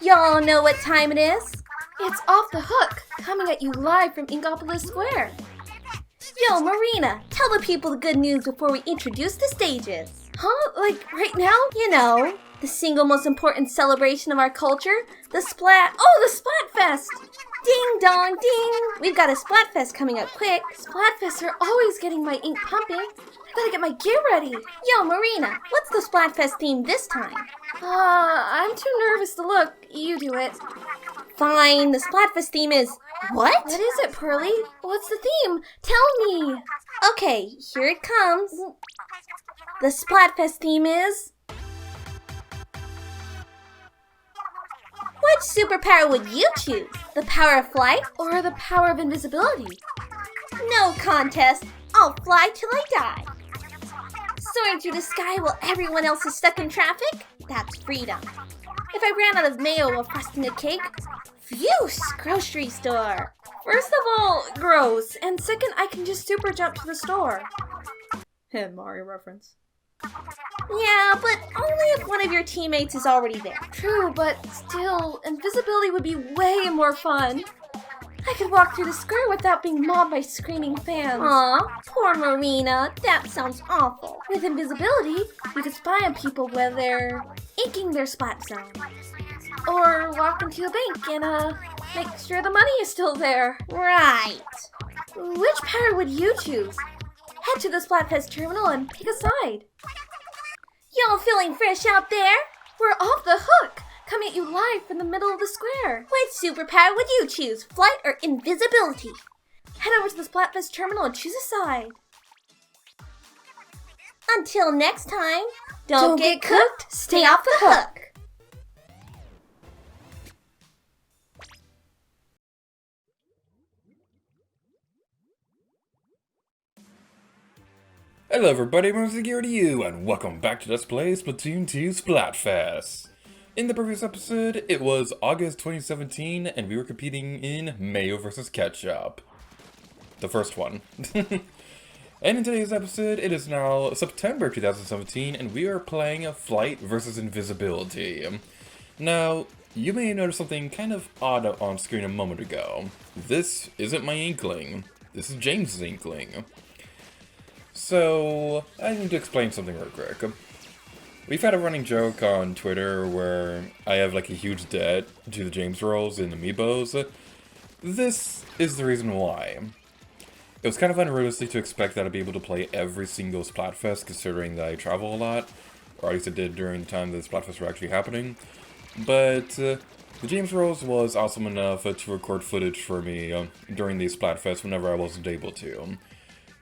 Y'all know what time it is? It's Off the Hook, coming at you live from Inkopolis Square. Yo, Marina, tell the people the good news before we introduce the stages. Huh? Like, right now? You know, the single most important celebration of our culture, the Splatfest! Ding dong ding! We've got a Splatfest coming up quick. Splatfests are always getting my ink pumping. I gotta get my gear ready. Yo, Marina, what's the Splatfest theme this time? I'm too nervous to look. You do it. Fine, the Splatfest theme is... What? What is it, Pearly? What's the theme? Tell me! Okay, here it comes. The Splatfest theme is... Which superpower would you choose? The power of flight or the power of invisibility? No contest. I'll fly till I die. Soaring through the sky while everyone else is stuck in traffic? That's freedom. If I ran out of mayo while frosting a cake? Phew, grocery store. First of all, gross. And second, I can just super jump to the store. Mario reference. Yeah, but only if one of your teammates is already there. True, but still, invisibility would be way more fun. I could walk through the square without being mobbed by screaming fans. Aw, poor Marina. That sounds awful. With invisibility, you could spy on people while they're inking their spot zone. Or walk into a bank and, make sure the money is still there. Right. Which power would you choose? Head to the Splatfest terminal and pick a side. Y'all feeling fresh out there? We're off the hook, coming at you live from the middle of the square. Which superpower would you choose, flight or invisibility? Head over to the Splatfest terminal and choose a side. Until next time, don't get cooked, stay off the hook. Hello everybody, Music here to you, and welcome back to Let's Play Splatoon 2 Splatfest. In the previous episode, it was August 2017, and we were competing in Mayo vs. Ketchup. The first one. And in today's episode, it is now September 2017, and we are playing Flight vs. Invisibility. Now, you may have noticed something kind of odd on screen a moment ago. This isn't my Inkling. This is James's Inkling. So, I need to explain something real quick. We've had a running joke on Twitter where I have like a huge debt to the James rolls in Amiibos. This is the reason why. It was kind of unrealistic to expect that I'd be able to play every single Splatfest considering that I travel a lot, or at least I did during the time that the Splatfests were actually happening. But the James rolls was awesome enough to record footage for me during these Splatfests whenever I wasn't able to.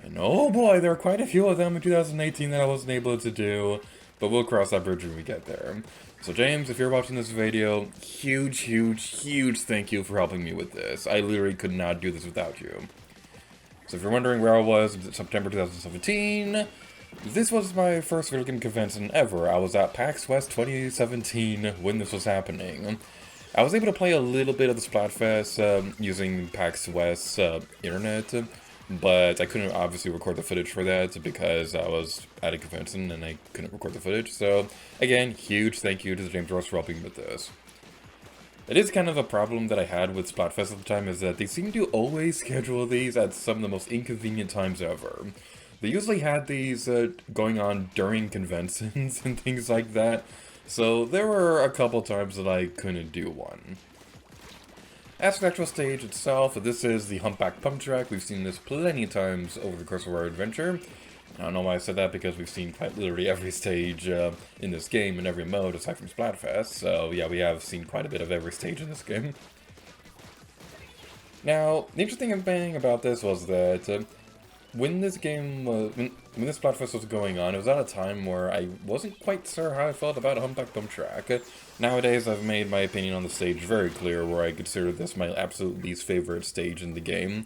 And oh boy, there are quite a few of them in 2018 that I wasn't able to do, but we'll cross that bridge when we get there. So James, if you're watching this video, huge thank you for helping me with this. I literally could not do this without you. So if you're wondering where I was in September 2017, this was my first video game convention ever. I was at PAX West 2017 when this was happening. I was able to play a little bit of the Splatfest using PAX West's internet, but I couldn't obviously record the footage for that because I was at a convention and I couldn't record the footage. So, again, huge thank you to the James Ross for helping me with this. It is kind of a problem that I had with Splatfest at the time, is that they seem to always schedule these at some of the most inconvenient times ever. They usually had these going on during conventions and things like that, so there were a couple times that I couldn't do one. As for the actual stage itself, this is the Humpback Pump Track. We've seen this plenty of times over the course of our adventure. I don't know why I said that, because we've seen quite literally every stage in this game in every mode aside from Splatfest. So yeah, we have seen quite a bit of every stage in this game. Now, the interesting thing about this was that when this game was, when this Splatfest was going on, it was at a time where I wasn't quite sure how I felt about Humpback Pump Track. Nowadays, I've made my opinion on the stage very clear, where I consider this my absolute least favorite stage in the game.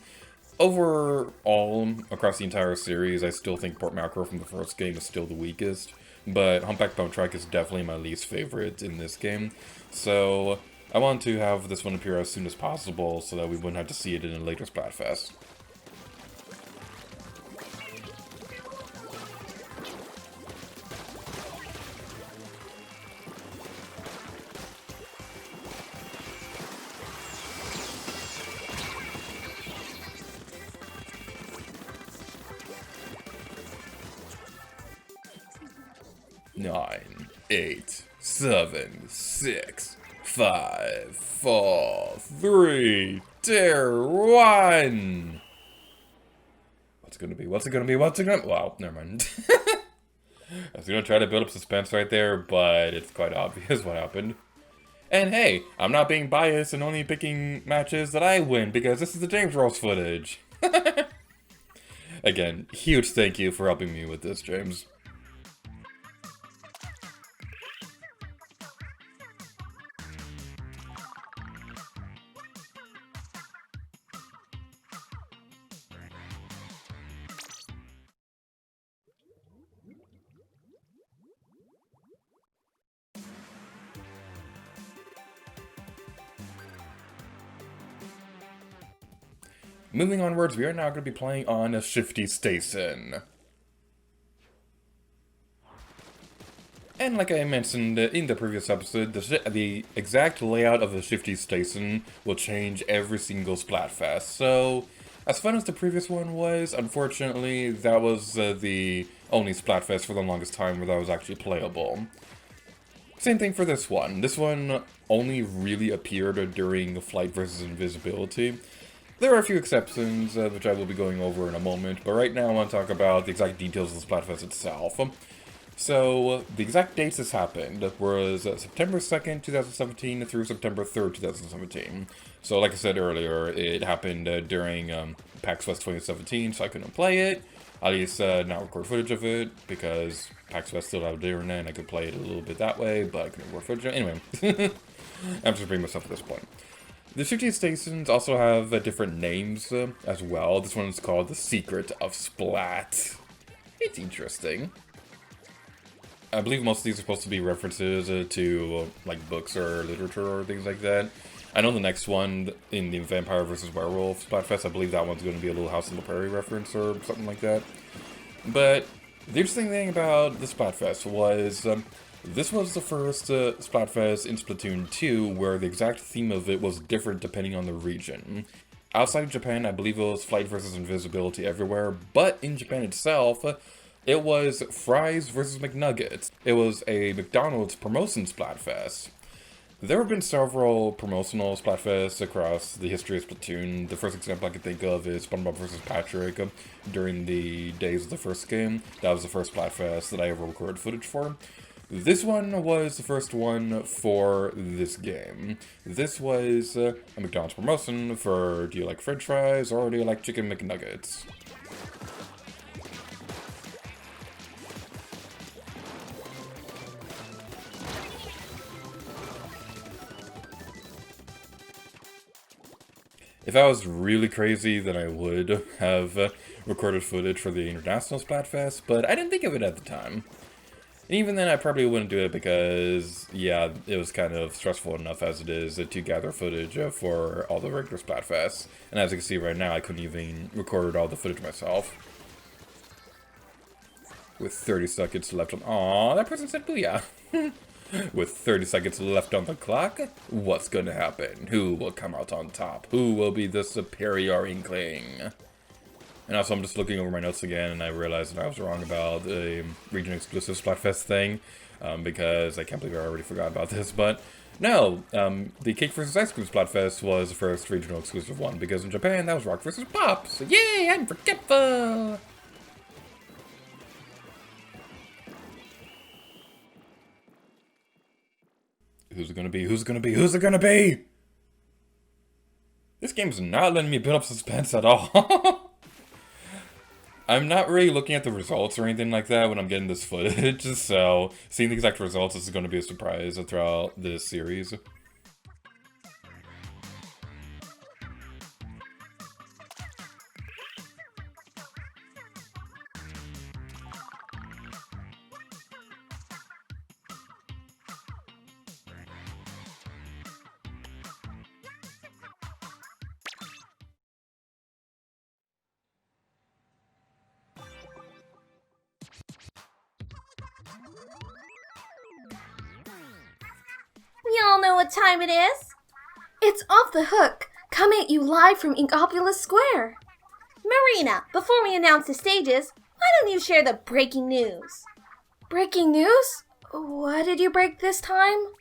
Overall, across the entire series, I still think Port Macro from the first game is still the weakest, but Humpback Pump Track is definitely my least favorite in this game. So, I want to have this one appear as soon as possible so that we wouldn't have to see it in a later Splatfest. 9, 8, 7, 6, 5, 4, 3, 2, 1. What's it gonna be? What's it gonna be? What's it gonna be? Wow, never mind. I was gonna try to build up suspense right there, but it's quite obvious what happened. And hey, I'm not being biased and only picking matches that I win because this is the James Rolls footage. Again, huge thank you for helping me with this, James. Moving onwards, we are now going to be playing on a Shifty Station. And like I mentioned in the previous episode, the exact layout of the Shifty Station will change every single Splatfest. So, as fun as the previous one was, unfortunately, that was the only Splatfest for the longest time where that was actually playable. Same thing for this one. This one only really appeared during Flight versus Invisibility. There are a few exceptions, which I will be going over in a moment, but right now I want to talk about the exact details of the Splatfest itself. So, the exact dates this happened was September 2nd, 2017 through September 3rd, 2017. So, like I said earlier, it happened during PAX West 2017, so I couldn't play it. At least not record footage of it, because PAX West still had internet and I could play it a little bit that way, but I couldn't record footage of it. Anyway, I'm just repeating myself at this point. The Shifty Stations also have different names as well. This one is called The Secret of Splat. It's interesting. I believe most of these are supposed to be references to like books or literature or things like that. I know the next one in the Vampire vs. Werewolf Splatfest, I believe that one's going to be a Little House on the Prairie reference or something like that. But the interesting thing about the Splatfest was this was the first Splatfest in Splatoon 2 where the exact theme of it was different depending on the region. Outside of Japan, I believe it was Flight versus Invisibility everywhere, but in Japan itself, it was Fries versus McNuggets. It was a McDonald's promotion Splatfest. There have been several promotional Splatfests across the history of Splatoon. The first example I can think of is SpongeBob vs. Patrick during the days of the first game. That was the first Splatfest that I ever recorded footage for. This one was the first one for this game. This was a McDonald's promotion for do you like french fries or do you like chicken McNuggets? If I was really crazy, then I would have recorded footage for the International Splatfest, but I didn't think of it at the time. And even then, I probably wouldn't do it because, yeah, it was kind of stressful enough as it is to gather footage for all the regular Splatfests. And as you can see right now, I couldn't even record all the footage myself. With 30 seconds left on... Aww, that person said booyah! With 30 seconds left on the clock, what's gonna happen? Who will come out on top? Who will be the superior Inkling? And also, I'm just looking over my notes again, and I realized that I was wrong about the region-exclusive Splatfest thing, because I can't believe I already forgot about this, but no, the Cake vs. Ice Cream Splatfest was the first regional exclusive one, because in Japan, that was Rock vs. Pop, so yay, I'm forgetful! Who's it gonna be? Who's it gonna be? Who's it gonna be? This game's not letting me build up suspense at all. I'm not really looking at the results or anything like that when I'm getting this footage, so seeing the exact results is going to be a surprise throughout this series. We all know what time it is. It's Off the Hook, coming at you live from Inkopolis Square. Marina, before we announce the stages, why don't you share the breaking news? Breaking news? What did you break this time?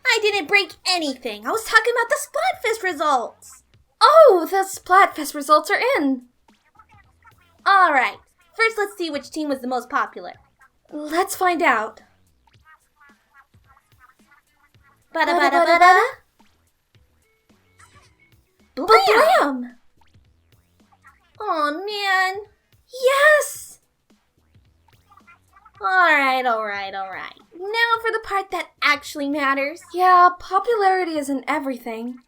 I didn't break anything. I was talking about the Splatfest results. Oh, the Splatfest results are in. Alright, first let's see which team was the most popular. Let's find out. Ba-da-ba-da-ba-da. Blam! Oh man. Yes! Alright. Now for the part that actually matters. Yeah, popularity isn't everything.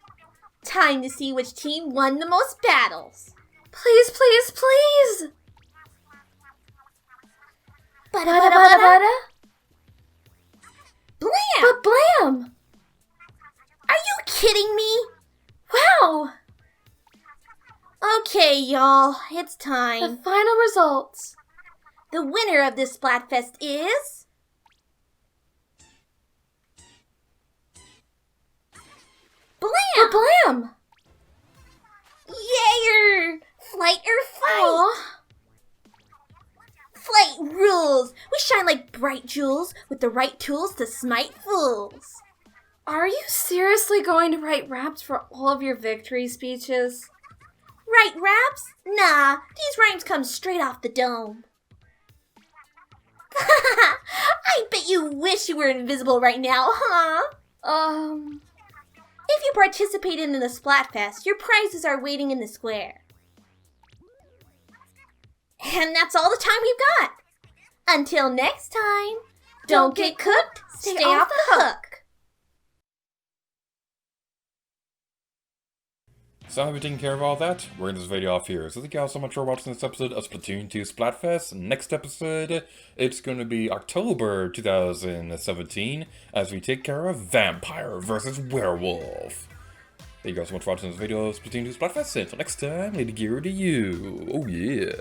Time to see which team won the most battles. Please. Ba-da-ba-da-ba-da. Blam! But blam! Are you kidding me? Wow! Okay, y'all, it's time. The final results. The winner of this Splatfest is... Blam! Blam! Yayer! Flight or fight? Aww. Flight rules! We shine like bright jewels with the right tools to smite fools. Are you seriously going to write raps for all of your victory speeches? Write raps? Nah, these rhymes come straight off the dome. I bet you wish you were invisible right now, huh? If you participated in the Splatfest, your prizes are waiting in the square. And that's all the time we've got. Until next time, don't get cooked, stay off the hook. So now we've taken care of all that, we're going to this video off here. So thank you all so much for watching this episode of Splatoon 2 Splatfest. Next episode, it's going to be October 2017, as we take care of Vampire versus Werewolf. Thank you all so much for watching this video of Splatoon 2 Splatfest. Until next time, Lady Gear to you. Oh yeah.